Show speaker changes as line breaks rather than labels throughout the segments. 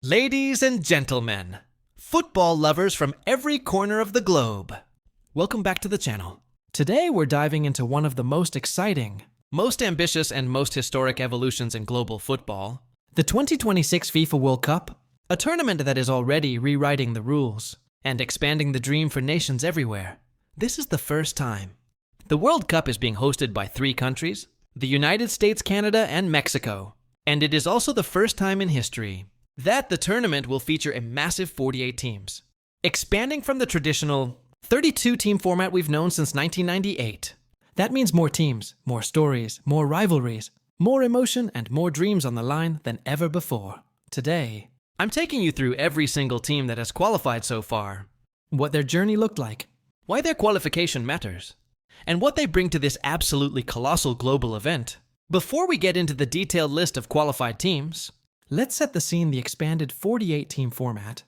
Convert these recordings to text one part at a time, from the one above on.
Ladies and gentlemen, football lovers from every corner of the globe, welcome back to the channel. Today we're diving into one of the most exciting, most ambitious and most historic evolutions in global football, the 2026 FIFA World Cup, a tournament that is already rewriting the rules and expanding the dream for nations everywhere. This is the first time. The World Cup is being hosted by 3 countries, the United States, Canada, and Mexico, and it is also the first time in history that the tournament will feature a massive 48 teams, expanding from the traditional 32-team format we've known since 1998. That means more teams, more stories, more rivalries, more emotion, and more dreams on the line than ever before. Today, I'm taking you through every single team that has qualified so far, what their journey looked like, why their qualification matters, and what they bring to this absolutely colossal global event. Before we get into the detailed list of qualified teams, let's set the scene. The expanded 48-team format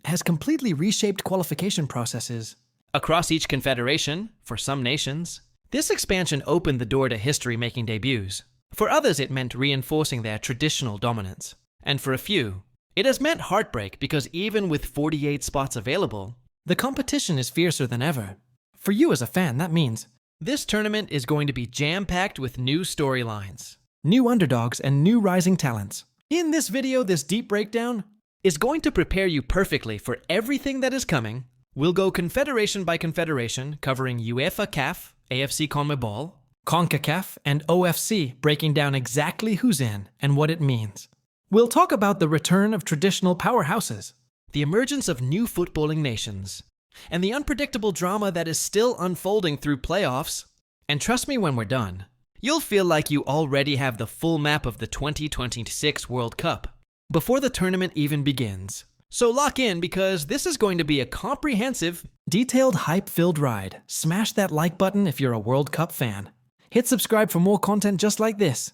has completely reshaped qualification processes across each confederation. For some nations, this expansion opened the door to history-making debuts. For others, it meant reinforcing their traditional dominance. And for a few, it has meant heartbreak because even with 48 spots available, the competition is fiercer than ever. For you as a fan, that means this tournament is going to be jam-packed with new storylines, new underdogs, and new rising talents. In this video, this deep breakdown is going to prepare you perfectly for everything that is coming. We'll go confederation by confederation, covering UEFA CAF, AFC CONMEBOL, CONCACAF, and OFC, breaking down exactly who's in and what it means. We'll talk about the return of traditional powerhouses, the emergence of new footballing nations, and the unpredictable drama that is still unfolding through playoffs. And trust me, when we're done, you'll feel like you already have the full map of the 2026 World Cup before the tournament even begins. So lock in, because this is going to be a comprehensive, detailed, hype-filled ride. Smash that like button if you're a World Cup fan. Hit subscribe for more content just like this.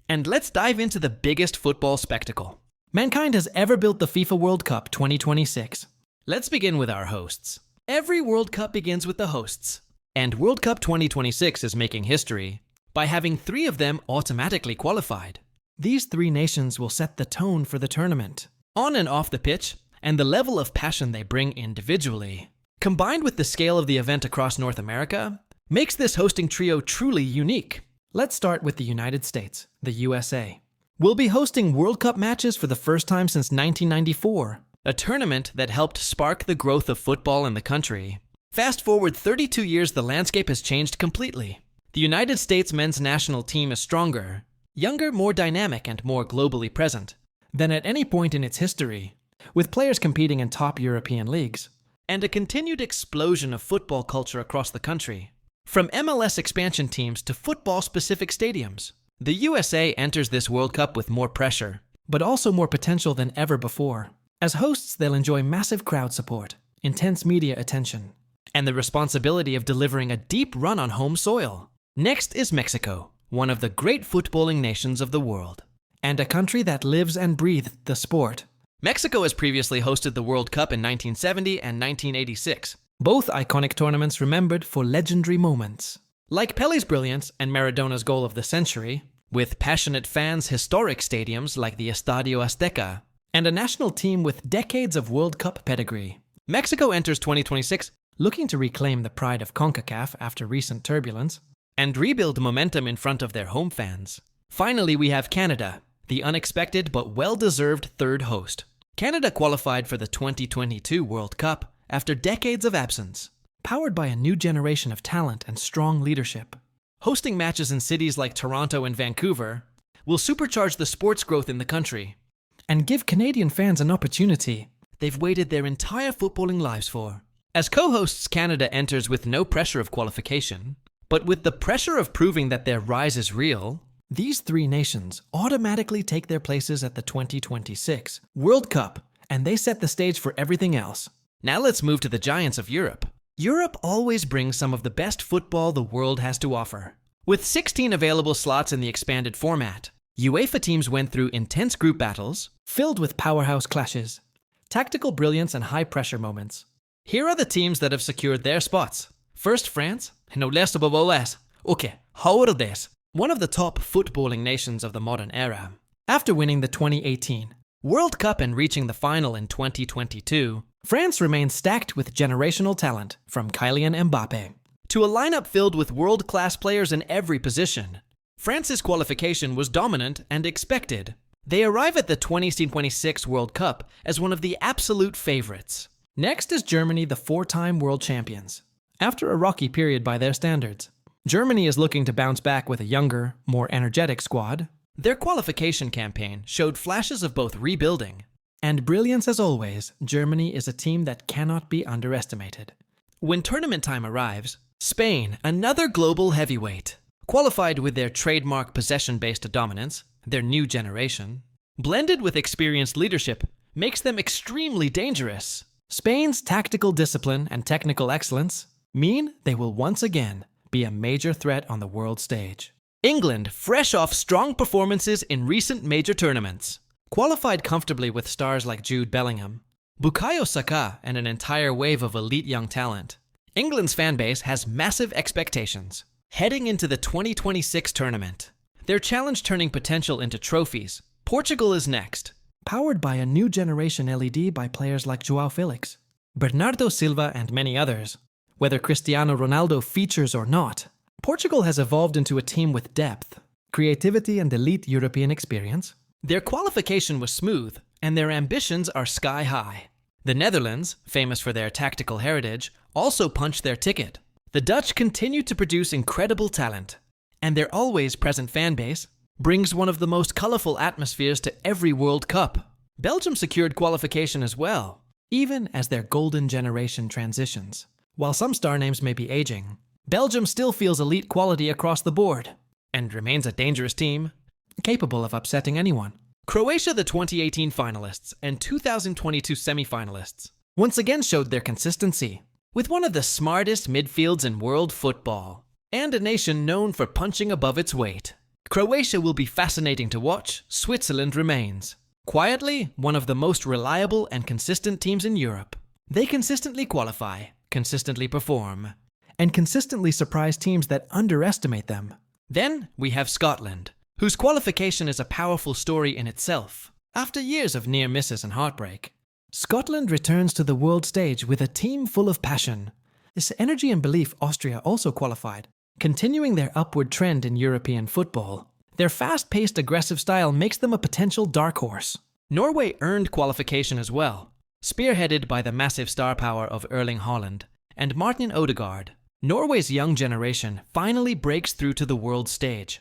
And let's dive into the biggest football spectacle mankind has ever built, the FIFA World Cup 2026. Let's begin with our hosts. Every World Cup begins with the hosts, and World Cup 2026 is making history by having 3 of them automatically qualified. These 3 nations will set the tone for the tournament, on and off the pitch, and the level of passion they bring individually, combined with the scale of the event across North America, makes this hosting trio truly unique. Let's start with the United States, the USA. We'll be hosting World Cup matches for the first time since 1994, a tournament that helped spark the growth of football in the country. Fast forward 32 years, the landscape has changed completely. The United States men's national team is stronger, younger, more dynamic, and more globally present than at any point in its history, with players competing in top European leagues, and a continued explosion of football culture across the country. From MLS expansion teams to football-specific stadiums, the USA enters this World Cup with more pressure, but also more potential than ever before. As hosts, they'll enjoy massive crowd support, intense media attention, and the responsibility of delivering a deep run on home soil. Next is Mexico, one of the great footballing nations of the world, and a country that lives and breathes the sport. Mexico has previously hosted the World Cup in 1970 and 1986, both iconic tournaments remembered for legendary moments, like Pele's brilliance and Maradona's goal of the century, with passionate fans, historic stadiums like the Estadio Azteca, and a national team with decades of World Cup pedigree. Mexico enters 2026 looking to reclaim the pride of CONCACAF after recent turbulence, and rebuild momentum in front of their home fans. Finally, we have Canada, the unexpected but well-deserved 3rd host. Canada qualified for the 2022 World Cup after decades of absence, powered by a new generation of talent and strong leadership. Hosting matches in cities like Toronto and Vancouver will supercharge the sports growth in the country and give Canadian fans an opportunity they've waited their entire footballing lives for. As co-hosts, Canada enters with no pressure of qualification, but with the pressure of proving that their rise is real. These 3 nations automatically take their places at the 2026 World Cup, and they set the stage for everything else. Now let's move to the giants of Europe. Europe always brings some of the best football the world has to offer. With 16 available slots in the expanded format, UEFA teams went through intense group battles, filled with powerhouse clashes, tactical brilliance, and high-pressure moments. Here are the teams that have secured their spots. First, France. Okay, how are this? One of the top footballing nations of the modern era. After winning the 2018 World Cup and reaching the final in 2022, France remains stacked with generational talent from Kylian Mbappe to a lineup filled with world-class players in every position. France's qualification was dominant and expected. They arrive at the 2026 World Cup as one of the absolute favorites. Next is Germany, the four-time world champions. After a rocky period by their standards, Germany is looking to bounce back with a younger, more energetic squad. Their qualification campaign showed flashes of both rebuilding and brilliance. As always, Germany is a team that cannot be underestimated. When tournament time arrives, Spain, another global heavyweight, qualified with their trademark possession-based dominance, their new generation, blended with experienced leadership, makes them extremely dangerous. Spain's tactical discipline and technical excellence mean they will once again be a major threat on the world stage. England, fresh off strong performances in recent major tournaments, qualified comfortably with stars like Jude Bellingham, Bukayo Saka, and an entire wave of elite young talent. England's fanbase has massive expectations heading into the 2026 tournament. Their challenge turning potential into trophies. Portugal is next, powered by a new generation LED by players like João Felix, Bernardo Silva, and many others. Whether Cristiano Ronaldo features or not, Portugal has evolved into a team with depth, creativity, and elite European experience. Their qualification was smooth, and their ambitions are sky high. The Netherlands, famous for their tactical heritage, also punched their ticket. The Dutch continue to produce incredible talent, and their always present fan base brings one of the most colorful atmospheres to every World Cup. Belgium secured qualification as well, even as their golden generation transitions. While some star names may be aging, Belgium still feels elite quality across the board and remains a dangerous team, capable of upsetting anyone. Croatia, the 2018 finalists and 2022 semi-finalists, once again showed their consistency, with one of the smartest midfields in world football, and a nation known for punching above its weight. Croatia will be fascinating to watch. Switzerland remains quietly one of the most reliable and consistent teams in Europe. They consistently qualify, consistently perform, and consistently surprise teams that underestimate them. Then we have Scotland, whose qualification is a powerful story in itself. After years of near misses and heartbreak, Scotland returns to the world stage with a team full of passion. This energy and belief. Austria also qualified, continuing their upward trend in European football. Their fast-paced, aggressive style makes them a potential dark horse. Norway earned qualification as well, spearheaded by the massive star power of Erling Haaland and Martin Odegaard. Norway's young generation finally breaks through to the world stage.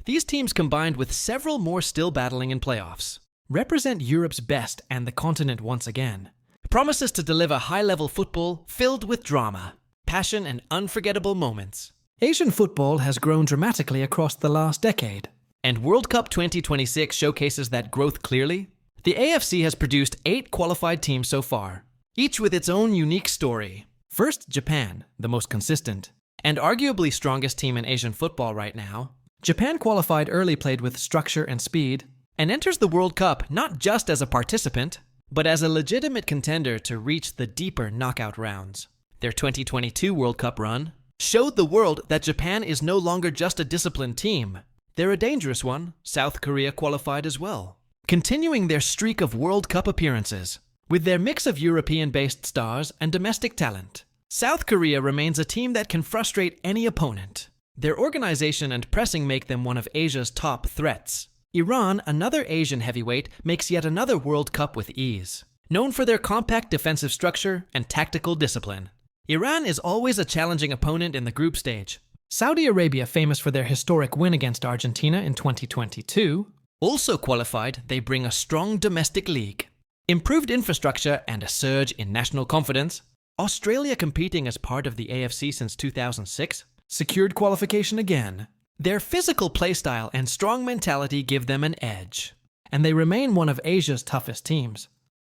These teams, combined with several more still battling in playoffs, represent Europe's best, and the continent once again promises to deliver high-level football filled with drama, passion, and unforgettable moments. Asian football has grown dramatically across the last decade, and World Cup 2026 showcases that growth clearly. The AFC has produced 8 qualified teams so far, each with its own unique story. First, Japan, the most consistent and arguably strongest team in Asian football right now. Japan qualified early, played with structure and speed, and enters the World Cup not just as a participant, but as a legitimate contender to reach the deeper knockout rounds. Their 2022 World Cup run showed the world that Japan is no longer just a disciplined team. They're a dangerous one. South Korea qualified as well, continuing their streak of World Cup appearances. With their mix of European-based stars and domestic talent, South Korea remains a team that can frustrate any opponent. Their organization and pressing make them one of Asia's top threats. Iran, another Asian heavyweight, makes yet another World Cup with ease. Known for their compact defensive structure and tactical discipline, Iran is always a challenging opponent in the group stage. Saudi Arabia, famous for their historic win against Argentina in 2022, also qualified. They bring a strong domestic league, improved infrastructure, and a surge in national confidence. Australia, competing as part of the AFC since 2006, secured qualification again. Their physical playstyle and strong mentality give them an edge, and they remain one of Asia's toughest teams.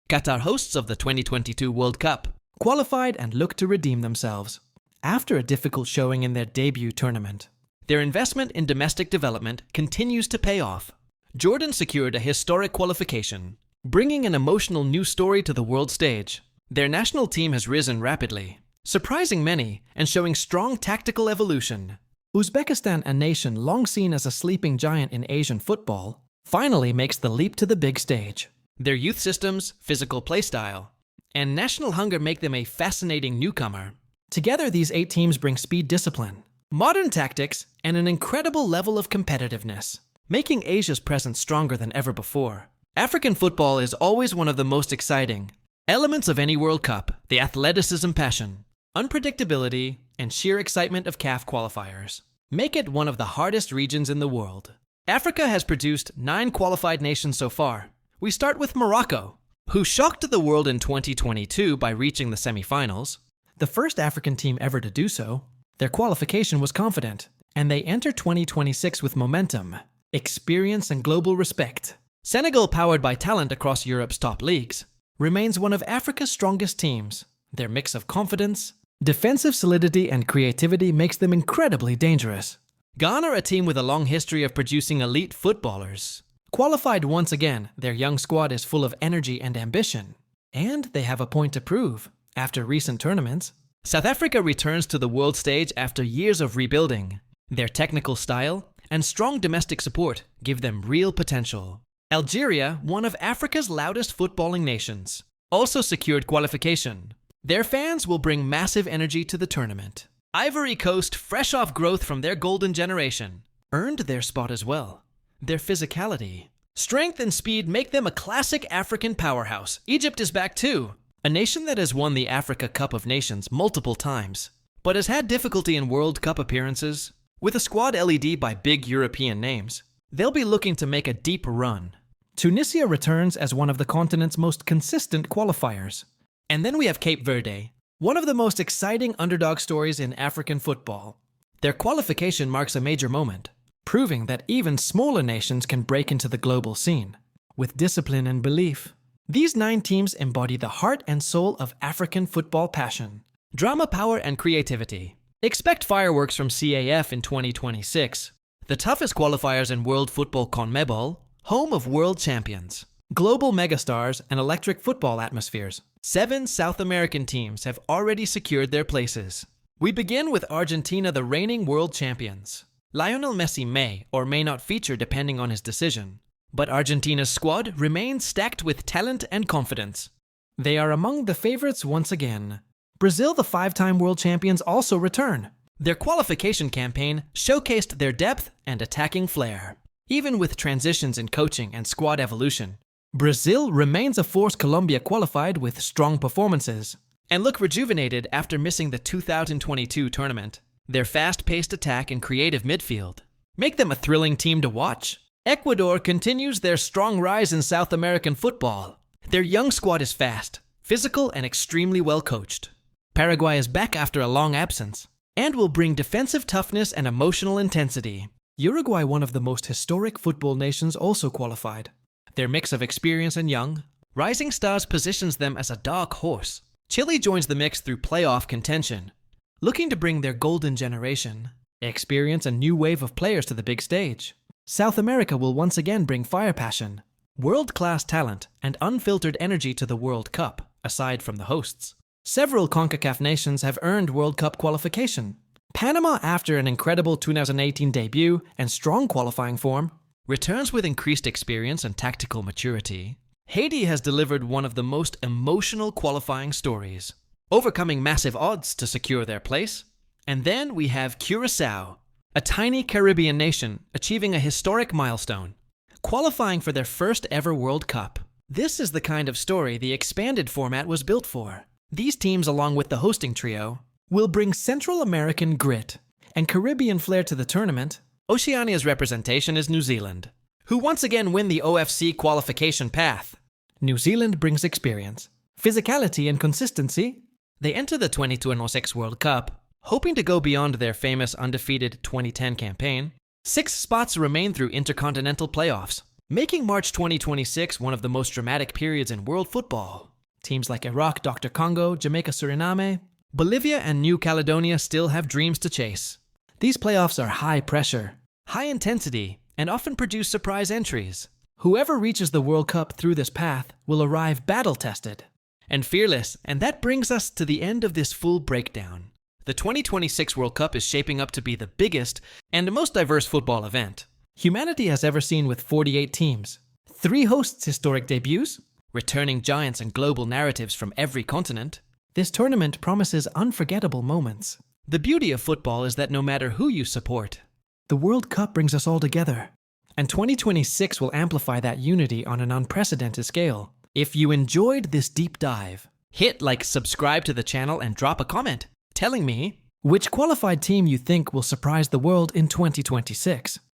Qatar, hosts of the 2022 World Cup, qualified and look to redeem themselves after a difficult showing in their debut tournament. Their investment in domestic development continues to pay off. Jordan secured a historic qualification, bringing an emotional new story to the world stage. Their national team has risen rapidly, surprising many and showing strong tactical evolution. Uzbekistan, a nation long seen as a sleeping giant in Asian football, finally makes the leap to the big stage. Their youth systems, physical playstyle, and national hunger make them a fascinating newcomer. Together, these 8 teams bring speed, discipline, modern tactics, and an incredible level of competitiveness, making Asia's presence stronger than ever before. African football is always one of the most exciting elements of any World Cup: the athleticism, passion, unpredictability, and sheer excitement of CAF qualifiers make it one of the hardest regions in the world. Africa has produced 9 qualified nations so far. We start with Morocco, who shocked the world in 2022 by reaching the semifinals. The first African team ever to do so. Their qualification was confident, and they enter 2026 with momentum, experience, and global respect. Senegal, powered by talent across Europe's top leagues, remains one of Africa's strongest teams. Their mix of confidence, defensive solidity, and creativity makes them incredibly dangerous. Ghana, a team with a long history of producing elite footballers, qualified once again. Their young squad is full of energy and ambition, and they have a point to prove after recent tournaments. South Africa returns to the world stage after years of rebuilding. Their technical style and strong domestic support give them real potential. Algeria, one of Africa's loudest footballing nations, also secured qualification. Their fans will bring massive energy to the tournament. Ivory Coast, fresh off growth from their golden generation, earned their spot as well. Their physicality, strength, and speed make them a classic African powerhouse. Egypt is back too, a nation that has won the Africa Cup of Nations multiple times, but has had difficulty in World Cup appearances. With a squad led by big European names, they'll be looking to make a deep run. Tunisia returns as one of the continent's most consistent qualifiers. And then we have Cape Verde, one of the most exciting underdog stories in African football. Their qualification marks a major moment, proving that even smaller nations can break into the global scene with discipline and belief. These 9 teams embody the heart and soul of African football: passion, drama, power, and creativity. Expect fireworks from CAF in 2026, the toughest qualifiers in world football. CONMEBOL, home of world champions, global megastars, and electric football atmospheres. 7 South American teams have already secured their places. We begin with Argentina, the reigning world champions. Lionel Messi may or may not feature depending on his decision, but Argentina's squad remains stacked with talent and confidence. They are among the favorites once again. Brazil, the 5-time world champions, also return. Their qualification campaign showcased their depth and attacking flair. Even with transitions in coaching and squad evolution, Brazil remains a force. Colombia qualified with strong performances and look rejuvenated after missing the 2022 tournament. Their fast-paced attack and creative midfield make them a thrilling team to watch. Ecuador continues their strong rise in South American football. Their young squad is fast, physical, and extremely well coached. Paraguay is back after a long absence and will bring defensive toughness and emotional intensity. Uruguay, one of the most historic football nations, also qualified. Their mix of experience and young, rising stars positions them as a dark horse. Chile joins the mix through playoff contention, looking to bring their golden generation, experience, and new wave of players to the big stage. South America will once again bring fire, passion, world-class talent, and unfiltered energy to the World Cup, aside from the hosts. Several CONCACAF nations have earned World Cup qualification. Panama, after an incredible 2018 debut and strong qualifying form, returns with increased experience and tactical maturity. Haiti has delivered one of the most emotional qualifying stories, overcoming massive odds to secure their place. And then we have Curaçao, a tiny Caribbean nation achieving a historic milestone, qualifying for their first ever World Cup. This is the kind of story the expanded format was built for. These teams, along with the hosting trio, will bring Central American grit and Caribbean flair to the tournament. Oceania's representation is New Zealand, who once again win the OFC qualification path. New Zealand brings experience, physicality, and consistency. They enter the 2026 World Cup, hoping to go beyond their famous undefeated 2010 campaign. 6 spots remain through intercontinental playoffs, making March 2026 one of the most dramatic periods in world football. Teams like Iraq, Dr. Congo, Jamaica, Suriname, Bolivia, and New Caledonia still have dreams to chase. These playoffs are high pressure, high intensity, and often produce surprise entries. Whoever reaches the World Cup through this path will arrive battle-tested and fearless, and that brings us to the end of this full breakdown. The 2026 World Cup is shaping up to be the biggest and most diverse football event humanity has ever seen, with 48 teams, 3 hosts' historic debuts, returning giants and global narratives from every continent. This tournament promises unforgettable moments. The beauty of football is that no matter who you support, the World Cup brings us all together. And 2026 will amplify that unity on an unprecedented scale. If you enjoyed this deep dive, hit like, subscribe to the channel, and drop a comment telling me which qualified team you think will surprise the world in 2026.